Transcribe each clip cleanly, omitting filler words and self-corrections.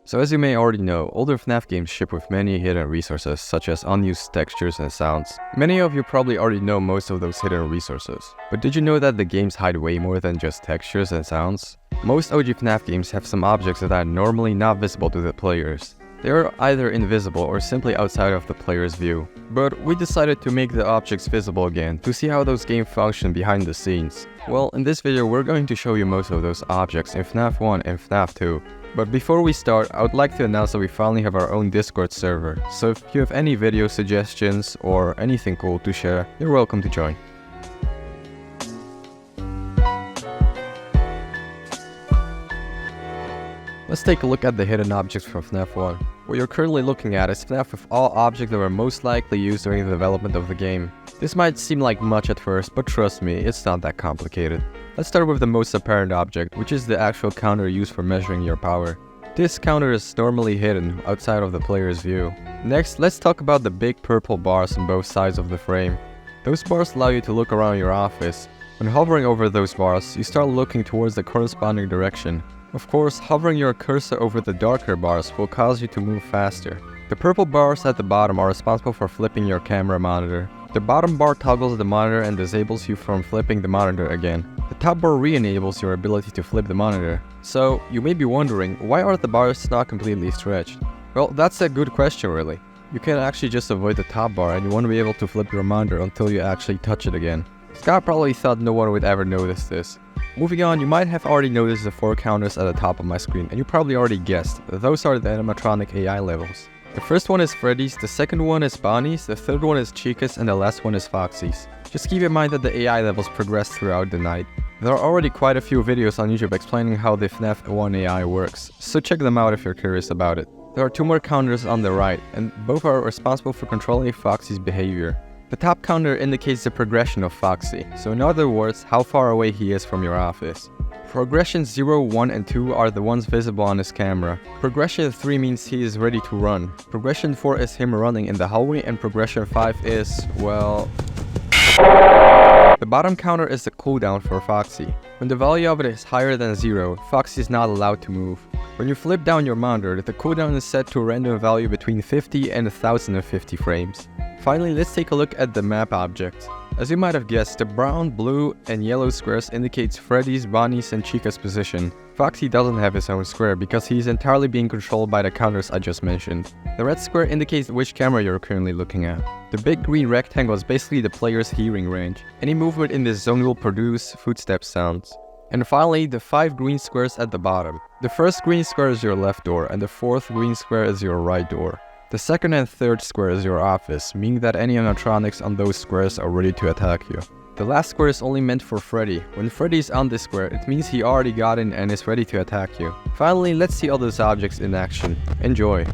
So as you may already know, older FNaF games ship with many hidden resources such as unused textures and sounds. Many of you probably already know most of those hidden resources. But did you know that the games hide way more than just textures and sounds? Most OG FNaF games have some objects that are normally not visible to the players. They are either invisible or simply outside of the player's view. But we decided to make the objects visible again to see how those games function behind the scenes. Well, in this video we're going to show you most of those objects in FNaF 1 and FNaF 2. But before we start, I would like to announce that we finally have our own Discord server, so if you have any video suggestions or anything cool to share, you're welcome to join. Let's take a look at the hidden objects from FNaF 1. What you're currently looking at is FNaF with all objects that were most likely used during the development of the game. This might seem like much at first, but trust me, it's not that complicated. Let's start with the most apparent object, which is the actual counter used for measuring your power. This counter is normally hidden outside of the player's view. Next, let's talk about the big purple bars on both sides of the frame. Those bars allow you to look around your office. When hovering over those bars, you start looking towards the corresponding direction. Of course, hovering your cursor over the darker bars will cause you to move faster. The purple bars at the bottom are responsible for flipping your camera monitor. The bottom bar toggles the monitor and disables you from flipping the monitor again. The top bar re-enables your ability to flip the monitor. So, you may be wondering, why are the bars not completely stretched? Well, that's a good question really. You can actually just avoid the top bar and you won't be able to flip your monitor until you actually touch it again. Scott probably thought no one would ever notice this. Moving on, you might have already noticed the 4 counters at the top of my screen, and you probably already guessed, those are the animatronic AI levels. The first one is Freddy's, the second one is Bonnie's, the third one is Chica's, and the last one is Foxy's. Just keep in mind that the AI levels progress throughout the night. There are already quite a few videos on YouTube explaining how the FNaF 1 AI works, so check them out if you're curious about it. There are 2 more counters on the right, and both are responsible for controlling Foxy's behavior. The top counter indicates the progression of Foxy, so in other words, how far away he is from your office. Progression 0, 1, and 2 are the ones visible on his camera. Progression 3 means he is ready to run. Progression 4 is him running in the hallway, and progression 5 is, well... The bottom counter is the cooldown for Foxy. When the value of it is higher than 0, Foxy is not allowed to move. When you flip down your monitor, the cooldown is set to a random value between 50 and 1050 frames. Finally, let's take a look at the map object. As you might have guessed, the brown, blue, and yellow squares indicates Freddy's, Bonnie's, and Chica's position. Foxy doesn't have his own square because he is entirely being controlled by the counters I just mentioned. The red square indicates which camera you're currently looking at. The big green rectangle is basically the player's hearing range. Any movement in this zone will produce footstep sounds. And finally, the 5 green squares at the bottom. The first green square is your left door, and the fourth green square is your right door. The second and third square is your office, meaning that any animatronics on those squares are ready to attack you. The last square is only meant for Freddy. When Freddy is on this square, it means he already got in and is ready to attack you. Finally, let's see all those objects in action. Enjoy!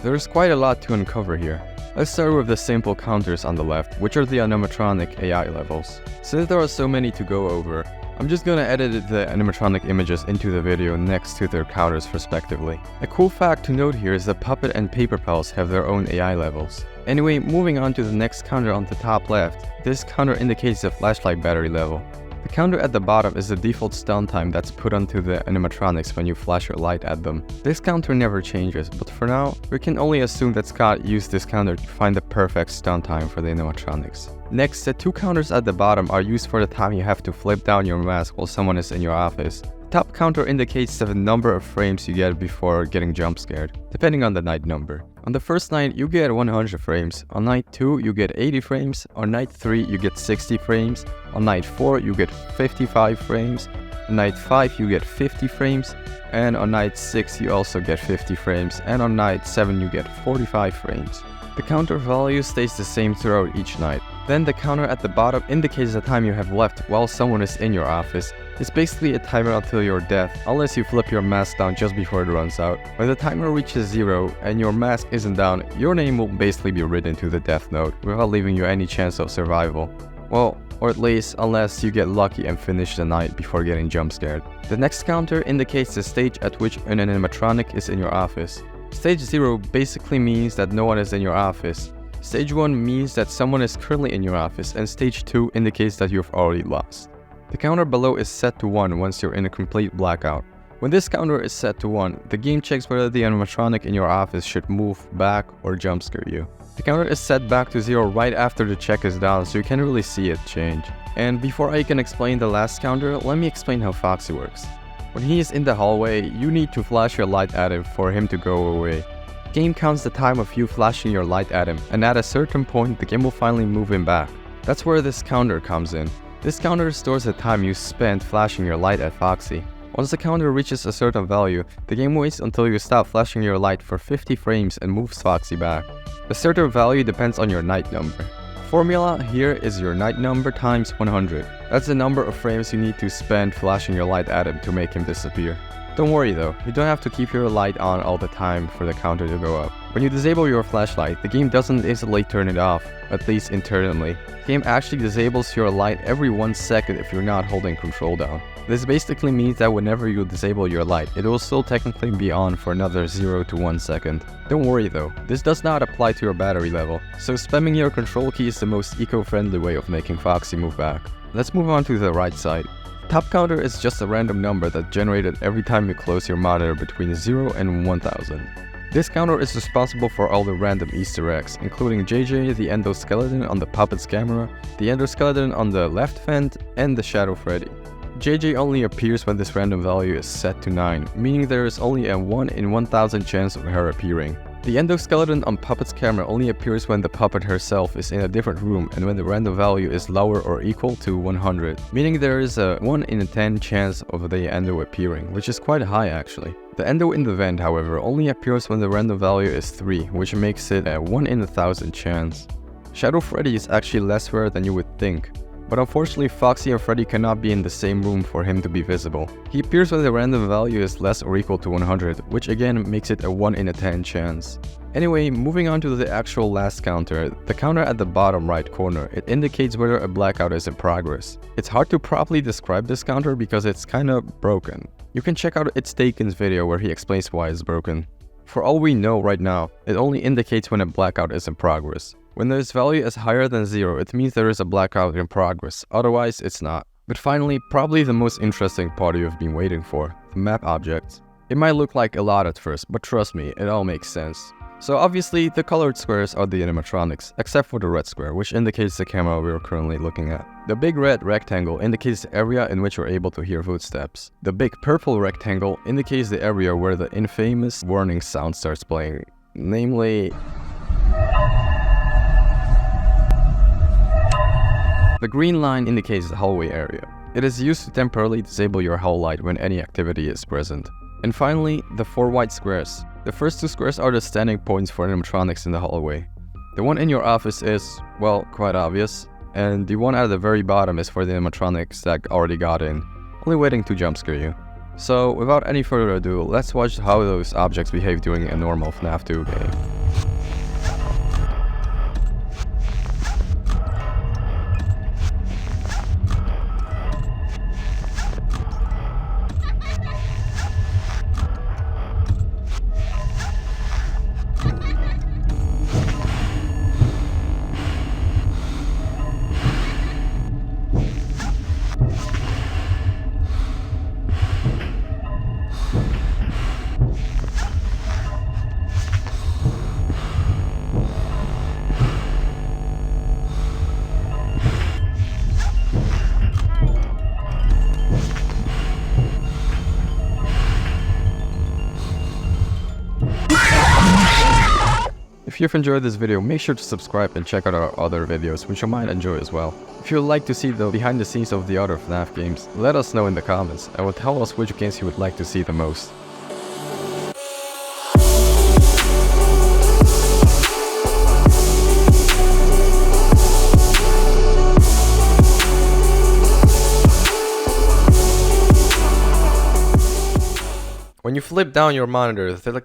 There's quite a lot to uncover here. Let's start with the simple counters on the left, which are the animatronic AI levels. Since there are so many to go over, I'm just gonna edit the animatronic images into the video next to their counters respectively. A cool fact to note here is that Puppet and Paper Pals have their own AI levels. Anyway, moving on to the next counter on the top left, this counter indicates the flashlight battery level. The The counter at the bottom is the default stun time that's put onto the animatronics when you flash your light at them. This counter never changes, but for now, we can only assume that Scott used this counter to find the perfect stun time for the animatronics. Next, the 2 counters at the bottom are used for the time you have to flip down your mask while someone is in your office. The top counter indicates the number of frames you get before getting jump scared, depending on the night number. On the first night, you get 100 frames. On night 2, you get 80 frames. On night 3, you get 60 frames. On night 4, you get 55 frames. On night 5, you get 50 frames. And on night 6, you also get 50 frames. And on night 7, you get 45 frames. The counter value stays the same throughout each night. Then the counter at the bottom indicates the time you have left while someone is in your office. It's basically a timer until your death, unless you flip your mask down just before it runs out. When the timer reaches 0 and your mask isn't down, your name will basically be written to the death note without leaving you any chance of survival. Well, or at least unless you get lucky and finish the night before getting jump scared. The next counter indicates the stage at which an animatronic is in your office. Stage 0 basically means that no one is in your office. Stage 1 means that someone is currently in your office, and Stage 2 indicates that you've already lost. The counter below is set to 1 once you're in a complete blackout. When this counter is set to 1, the game checks whether the animatronic in your office should move back or jump scare you. The counter is set back to 0 right after the check is down, so you can't really see it change. And before I can explain the last counter, let me explain how Foxy works. When he is in the hallway, you need to flash your light at him for him to go away. The game counts the time of you flashing your light at him, and at a certain point, the game will finally move him back. That's where this counter comes in. This counter stores the time you spent flashing your light at Foxy. Once the counter reaches a certain value, the game waits until you stop flashing your light for 50 frames and moves Foxy back. The certain value depends on your night number. Formula here is your night number times 100. That's the number of frames you need to spend flashing your light at him to make him disappear. Don't worry though, you don't have to keep your light on all the time for the counter to go up. When you disable your flashlight, the game doesn't instantly turn it off, at least internally. The game actually disables your light every 1 second if you're not holding control down. This basically means that whenever you disable your light, it will still technically be on for another 0 to 1 second. Don't worry though, this does not apply to your battery level, so spamming your control key is the most eco-friendly way of making Foxy move back. Let's move on to the right side. Top counter is just a random number that's generated every time you close your monitor between 0 and 1000. This counter is responsible for all the random Easter eggs, including JJ, the endoskeleton on the puppet's camera, the endoskeleton on the left vent, and the Shadow Freddy. JJ only appears when this random value is set to 9, meaning there is only a 1 in 1000 chance of her appearing. The endoskeleton on Puppet's camera only appears when the puppet herself is in a different room and when the random value is lower or equal to 100, meaning there is a 1 in 10 chance of the endo appearing, which is quite high actually. The endo in the vent, however, only appears when the random value is 3, which makes it a 1 in 1000 chance. Shadow Freddy is actually less rare than you would think. But unfortunately, Foxy and Freddy cannot be in the same room for him to be visible. He appears when the random value is less or equal to 100, which again makes it a 1 in 10 chance. Anyway, moving on to the actual last counter, the counter at the bottom right corner, it indicates whether a blackout is in progress. It's hard to properly describe this counter because it's kinda broken. You can check out It's Taken's video where he explains why it's broken. For all we know right now, it only indicates when a blackout is in progress. When this value is higher than 0, it means there is a blackout in progress, otherwise it's not. But finally, probably the most interesting part you've been waiting for, the map objects. It might look like a lot at first, but trust me, it all makes sense. So obviously, the colored squares are the animatronics, except for the red square, which indicates the camera we are currently looking at. The big red rectangle indicates the area in which you're able to hear footsteps. The big purple rectangle indicates the area where the infamous warning sound starts playing, namely... The green line indicates the hallway area. It is used to temporarily disable your hall light when any activity is present. And finally, the 4 white squares. The first 2 squares are the standing points for animatronics in the hallway. The one in your office is, well, quite obvious, and the one at the very bottom is for the animatronics that already got in, only waiting to jump scare you. So, without any further ado, let's watch how those objects behave during a normal FNaF 2 game. If you've enjoyed this video, make sure to subscribe and check out our other videos, which you might enjoy as well. If you'd like to see the behind the scenes of the other FNaF games, let us know in the comments and will tell us which games you would like to see the most. When you flip down your monitor, the